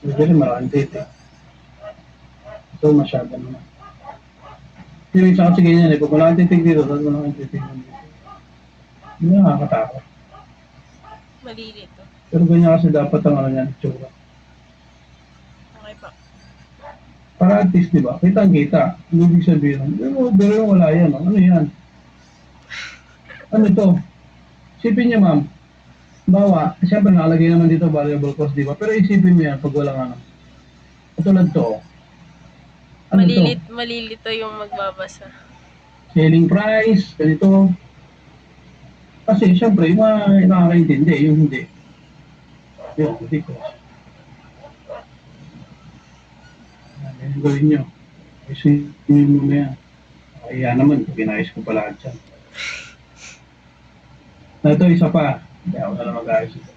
Usually malaking date eh. So masyado naman. Yung isa kasi ganyan eh, pag malaking titig dito, tapos malaking titig dito. Hindi nakakatakot. Malilito. Pero ganyan kasi dapat ang ano niyan, itsura. Okay po. Para at least, di ba? Kita-kita. Ibig sabihin, pero wala yan. Ano yan? Ano to? Isipin niya, ma'am. Bawa, siyempre nakalagay naman dito variable cost, di ba? Pero isipin mo yan pag walang ano. Katulad to. Ano to? Malilito yung magbabasa. Selling price, ganito. Kasi siyempre, yung mga nakakaintindi, yung hindi. Yun, hindi ko. Yan, gawin nyo. Isipin mo na yan. Kaya naman, pinayos ko pala dyan. Na ito, isa pa. Hindi ako na lang mag-ayos ito.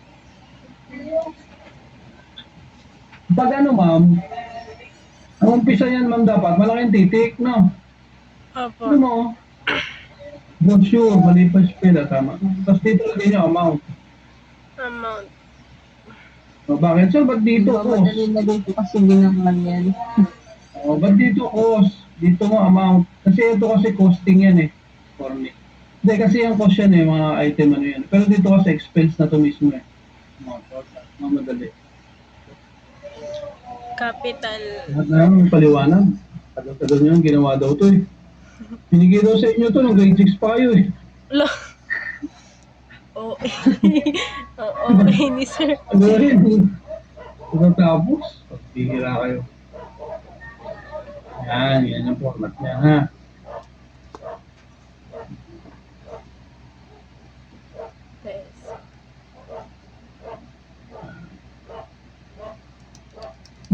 Pag ano, ma'am, ang umpisa yan, ma'am, dapat malaking titik, no? Opo. Ano mo? Brochure, mali pa spell, tama. Tapos dito lagay nyo, amount. Amount. O, bakit? Sir, ba't dito cost? Madali na din po kasi ginawan yan. O, ba't dito cost? Dito mo amount. Kasi ito kasi costing yan eh. For me. Hindi, kasi yung cost yan eh, mga item ano yan. Pero dito kasi expense na to mismo eh. Mga madali. Capital. Lahat na lang, paliwanag. Tagal-tagal nyo yung ginawa daw to eh. Binigay daw sa inyo to, nung grade 6 pa kayo eh. Lo. Oo. Oo, ni sir. Ano rin? Pagkatapos, pagbihira kayo. Yan yung format niya ha. Yes.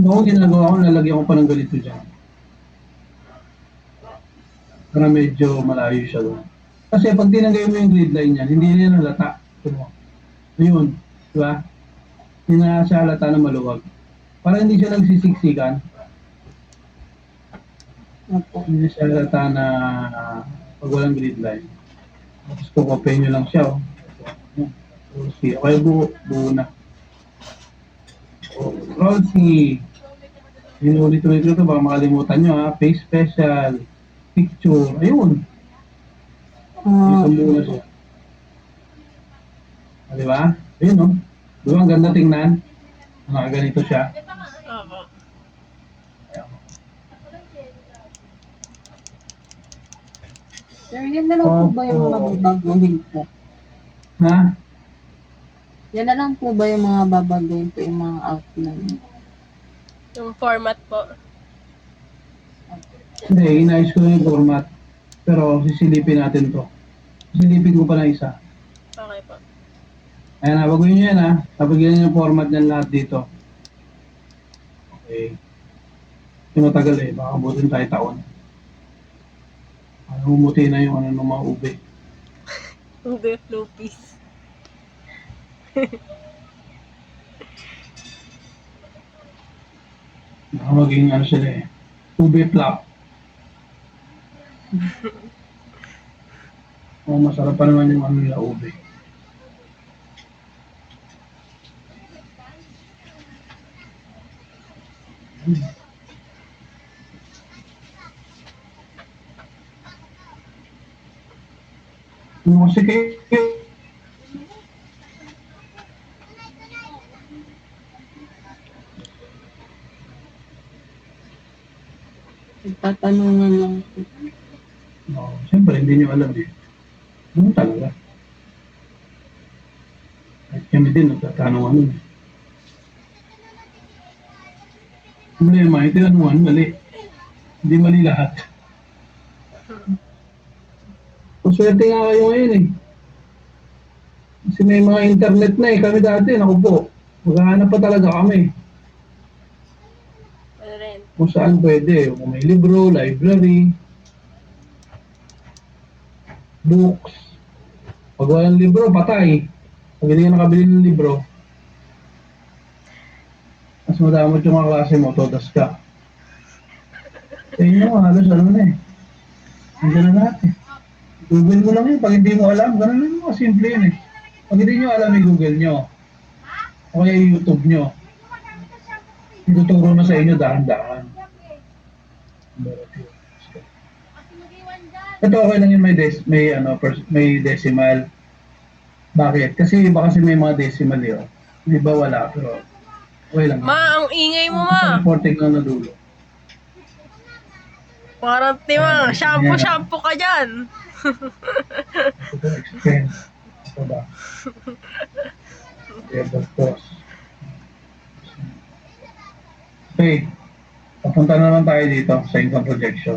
Noong ginagawa ko, lalagyan ko pa ng ganito dyan. Para medyo malayo siya doon. Kasi pag tinagay mo yung grid line niya, hindi na yan halata. Ayun, di ba? Hindi na siya halata na maluwag. Para hindi siya nagsisiksikan. Opo. Hindi siya halata na pag walang grid line. Tapos kukopay nyo lang siya. Okay, buo na. Control C. Ulit-ulit ko ito, baka makalimutan nyo ha. Face special. Picture. Ayun. Isang buo na siya. Di ba? Ayun no. Di ba ang ganda tingnan? Nakaganito siya. Opo. Sir, yan na lang po ba yung mga babaguhin po? Ha? Yan na lang po ba yung mga babaguhin po yung mga outline? Yung format po. Hindi, inayos ko yung format. Pero sisilipin natin to. Sisilipin ko pa na isa. Okay po. Ayan na, baguhin nyo yan ha. Tapos ganyan yung format niyan lahat dito. Okay. Yung matagal eh, baka abutin tayo taon. Humuti na yung ano ng mga ube. Ube floppies. Baka maging ano sila eh. Ube flop. Masarap pa naman yung ano nila ube. Kasi kayo, Nagtatanungan lang po. siyempre hindi nyo alam eh. Ano talaga? At kami din nagtatanong ano eh. Problema, ito yung ano, mali. Hindi mali lahat. Maswerte nga kayo ngayon eh. Kasi may mga internet na eh. Kami dati, naku po, maghahanap pa talaga kami. Ano rin? Kung saan pwede. Kung may libro, library, books. Pag walang libro, patay. Pag hindi ka nakabili ng libro, mas madamot yung mga klase mo, todas ka. Sa inyo, halos ano na eh. Nandiyan na lahat eh. Google mo lang yun. Pag hindi mo alam, ganun lang yung simple yun eh. Pag hindi nyo alam, i-Google nyo. O kaya YouTube nyo. Ituturo na sa inyo dahan-dahan. Ito okay lang yun, may decimal. Bakit? Kasi iba kasi may mga decimal yun. Iba wala, pero okay lang. Ma, ang ingay mo, ma. Reporting lang na dulo. Parang ma, shampoo ka dyan. Ito expense. Ito ba? Variable cost. Okay. Papunta naman tayo dito sa income projection.